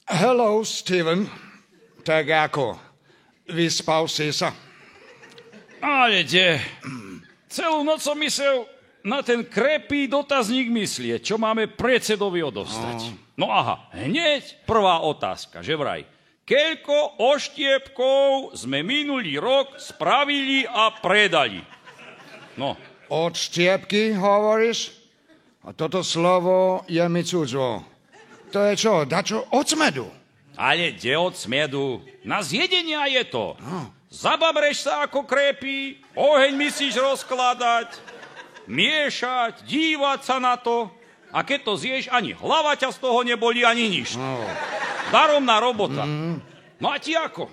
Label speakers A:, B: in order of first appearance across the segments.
A: Hello, Steven. Tak ako? Vyspal si sa?
B: Ale kde? Celú noc som myslel na ten krepý dotazník myslieť, čo máme predsedovi odovzdať. No aha, hneď prvá otázka, že vraj. Keľko oštiepkov sme minulý rok spravili a predali? No.
A: Od štiepky hovoríš? A toto slovo je mi cudzo. To je čo, dačo od smedu?
B: Ale kde od smedu? Na zjedenia je to. Zababreš sa ako krepí, oheň myslíš rozkladať, miešať, dívať sa na to. A keď to zješ, ani hlava ťa z toho neboli, ani nič. Daromná robota. No a ti ako?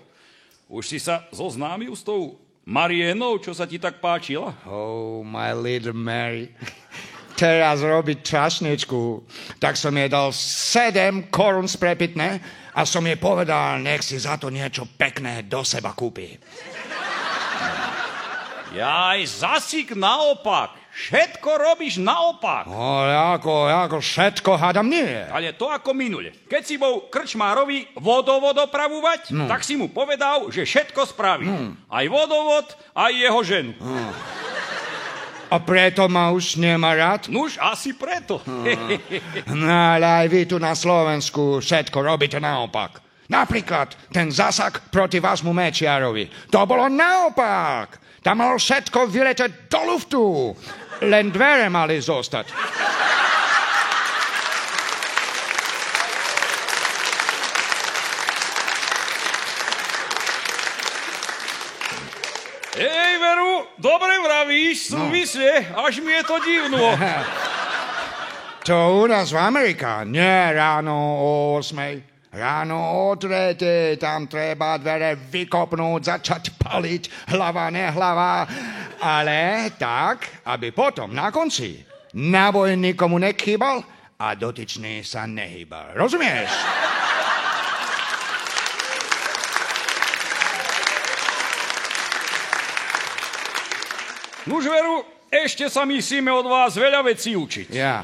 B: Už si sa zoznámil s tou Mariénou, čo sa ti tak páčila?
A: Oh, my little Mary. Teraz robiť čašničku. Tak som jej dal 7 korún sprepitné a som jej povedal, nech si za to niečo pekné do seba kúpi.
B: Jaj, zasík naopak. Všetko robíš naopak.
A: Ale ako všetko hádam nie.
B: Ale to ako minule. Keď si bol krčmárovi vodovod opravovať, tak si mu povedal, že všetko spraví. Aj vodovod, aj jeho ženu.
A: A preto ma už nemá rád?
B: Nuž, asi preto.
A: No ale aj vy tu na Slovensku všetko robíte naopak. Napríklad ten zasah proti vášmu Mečiarovi. To bolo naopak. Tam malo všetko vyletieť do luftu. Len dvere mali zostať.
B: Ej, Veru, dobre vravíš, súvisle, až mi je to divno.
A: To u nás v Amerika, nie ráno o 8. Ráno o 3. Tam treba dvere vykopnúť, začať paliť, hlava, nehlava. Ale tak, aby potom na konci náboj nikomu nechýbal a dotyčný sa nehýbal. Rozumieš?
B: Nuž, Veru, ešte sa musíme od vás veľa vecí učiť.
A: Ja.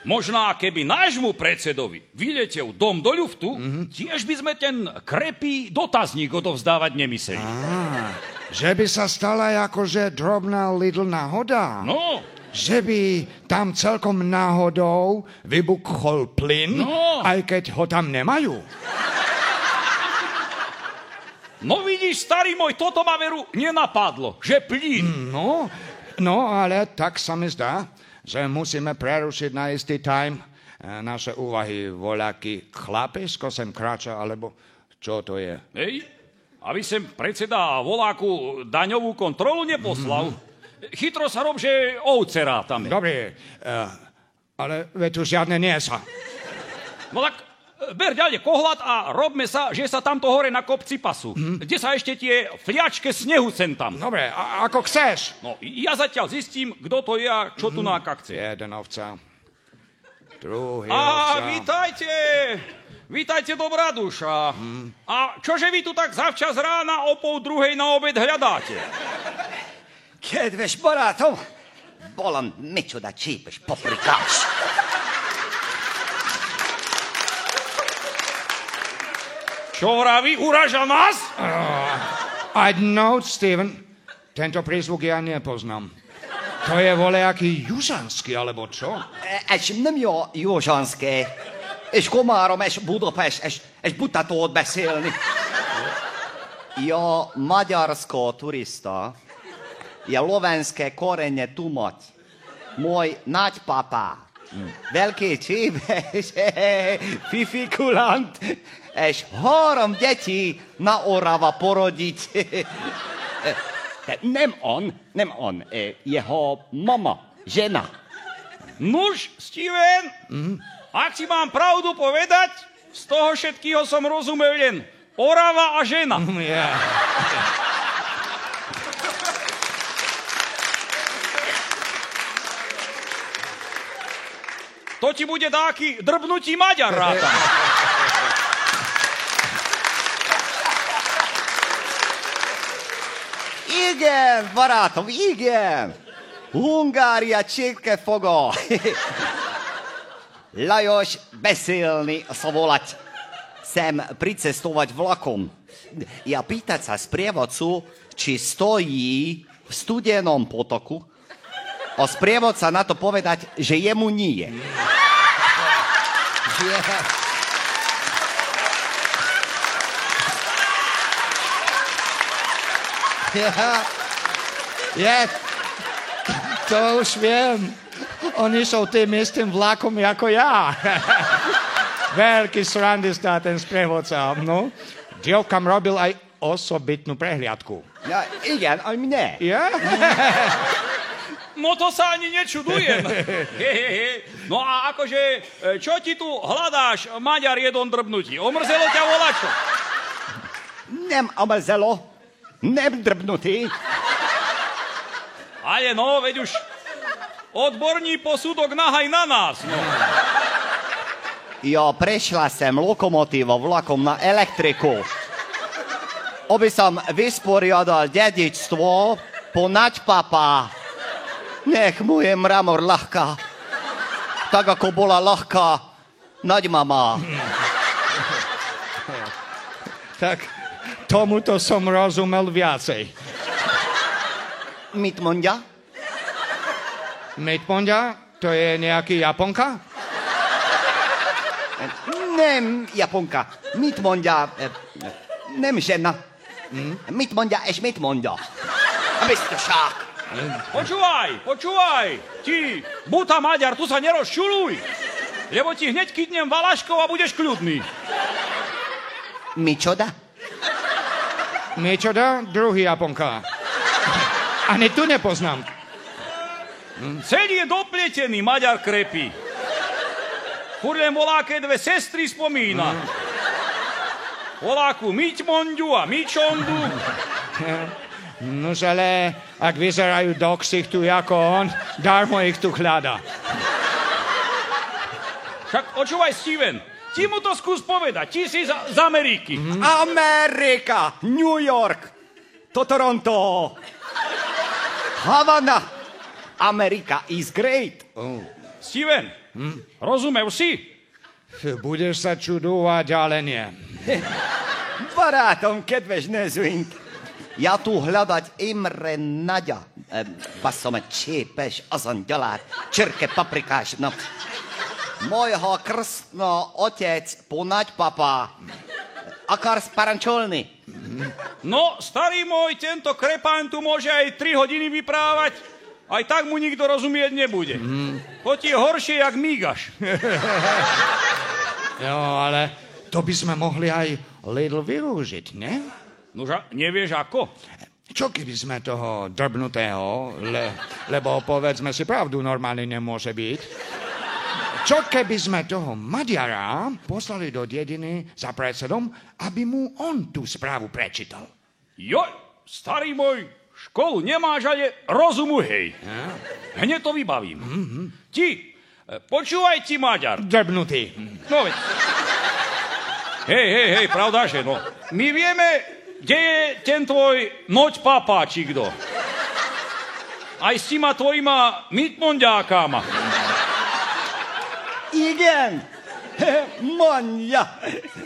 B: Možná, keby nášmu predsedovi vyletel dom do ľuftu, tiež by sme ten krepý dotazník odovzdávať nemysleli.
A: Že by sa stala akože drobná little náhoda.
B: No.
A: Že by tam celkom náhodou vybuchol plyn, aj keď ho tam nemajú.
B: No vidíš, starý môj, toto ma, Veru, nenapadlo, že plyn.
A: No, ale tak sa mi zdá, že musíme prerušiť na istý time naše úvahy. Voľaký chlapisko sem kráča, alebo čo to je?
B: Hej, aby sem predseda voláku daňovú kontrolu neposlal. Chytro sa rob, že ovce rátame.
A: Dobre, ale veď tu žiadne nie sa.
B: No tak ber ďalej kohľad a robme sa, že sa tamto hore na kopci pasú. Kde sa ešte tie fliačke snehu sem tam.
A: Dobre, ako chceš.
B: No, ja zatiaľ zistím, kto to je a čo tu náka chce.
A: Jeden ovca. Druhý
B: ovca.
A: ovca.
B: Vítajte! Vítajte, dobrá duša. A čože vy tu tak zavčas rána o 12:30 na obed hľadáte?
C: Kedves barátom, balam micsoda csípes paprikás.
B: Čo vraví? Uraža nás?
A: I know, Steven. Tento prízvuk ja nepoznám. To je volejaký južanský, alebo čo?
C: Ez nem józsanszke. És Komárom, és Budapest, és butatót beszélni. Ja magyarsko turista. Ja lovenské korene tumat. Môj nagypapa. Veľký csípes, fifikulant, és 3 děti na Orava porodiť. Nem on, jeho mama, žena.
B: Nuž, Steven, ak si mám pravdu povedať, z toho všetkého som rozumel len Orava a žena.
A: Yeah.
B: To ti bude taký drbnutí Maďar ráta.
C: Igen, barátom, igen. Hungária csirkefoga. Lajos Beszélni sa volať. Sem pricestovať vlakom. Ja pýtať sa sprievodcu, či stojí v studenom potoku. A sprievodca na to povedať, že jemu nie.
A: To už viem. Oni sú tým istým vlakom ako ja. Veľký srandista ten sprievodca. No, dievkam robil aj osobitnú prehliadku.
C: Ja, igen, aj mne.
A: Ja?
B: No to sa ani nečudujem. No a akože, čo ti tu hľadáš, Maďar jedon drbnutí? Omrzelo ťa volačo?
C: Nem omrzelo, nem drbnutý.
B: Ale no, veď už odborní posudok nahaj na nás. No.
C: Ja prešla sem lokomotívo vlakom na elektriku. Aby som vysporiadal dedičstvo ponad papa. Nech mu je mramor ľahká. Tak ako bola ľahká naďmama.
A: Tak tomuto som rozumel viacej.
C: Mitmondia?
A: Mitmondia? To je nejaký Japonka?
C: Nem Japonka. Mitmondia. Nem žena. Mitmondia és mitmondia. Biztosak.
B: Počúvaj, ti, buta Maďar, tu sa nerozčuluj, lebo ti hneď kytnem valaškov a budeš kľudný.
C: Mičoda?
A: Mičoda? Druhý Japonka. Ani tu nepoznám.
B: Celý je dopletený, Maďar krepí. Furt len voláke dve sestry spomína. Voláku Miťmonďu a Mičondu.
A: Nož ale, ak vyzerajú do ksichtu ako on, darmo ich tu hľada.
B: Však počúvaj, Steven, ti mu to skús povedať, ti si z Ameriky.
C: Amerika, New York, to Toronto, Havana, Amerika is great.
B: Steven, rozumel si?
A: Budeš sa čudovať, ale nie.
C: Barátom, kedves nézőink, ja tu hľadať Imre Nagya. Basszom, egy csépes, azongyalát, csirke paprikás, no. Mojho krstno otec, ponaďpapa. Akarsz parancsolni?
B: No, starý môj, tento krepán tu môže aj 3 hodiny vyprávať, aj tak mu nikto rozumieť nebude. To ti je horšie, jak mígaš.
A: Jo, ale to by sme mohli aj Lidl využiť, ne?
B: Nože, nevieš ako?
A: Čo keby sme toho drbnutého, lebo povedzme si pravdu, normálne nemôže byť. Čo keby sme toho Maďara poslali do dediny za predsedom, aby mu on tú správu prečítal?
B: Joj, starý môj, školu nemáš, ale rozumu, hej. Hneď to vybavím. Ti, počúvaj ti, Maďar.
A: Drbnutý.
B: No veď. Hej, pravda, že no. My vieme, kde je ten tvoj noť papa, či kdo. Aj s týma tvojima mitmonďákama.
C: Igen, mondja,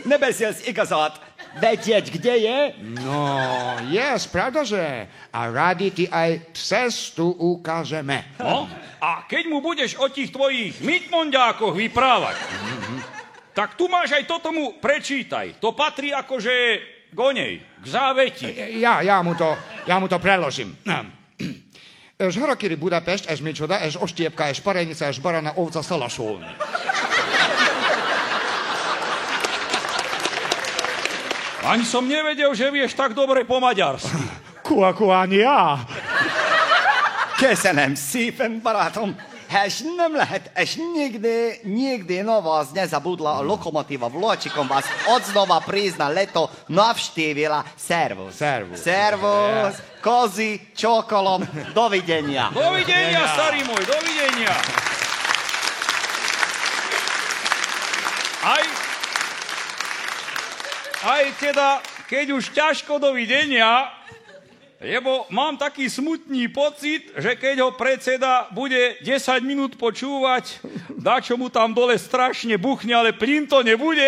C: ne beszélsz igazat. Vedieť, kde je?
A: No, je, pravda, že. A radi ti aj cestu ukážeme.
B: No, a keď mu budeš o tých tvojich mitmonďákoch vyprávať, tak tu máš aj toto mu prečítaj. To patrí akože k onej, k záveti.
A: Ja mu to preložím. És harakiri Budapest, ez micsoda, ez ostiepka, ez parenica, ez barana, ovca, szalasol.
B: Ani som nevedel, že vieš tak dobre po maďarsky.
A: Ani ja.
C: Köszönöm szépen, barátom. És nem lehet, és nikdy na vás nezabudla lokomotíva Vločikom vás odznova prizna leto navštívila. Servus. Servus. Kozy, čokolom. Dovidenia.
B: Dovidenia, starý môj, dovidenia. Aj teda, keď už ťažko dovidenia, Lebo mám taký smutný pocit, že keď ho predseda bude 10 minút počúvať, dačo mu tam dole strašne buchne, ale plyn to nebude.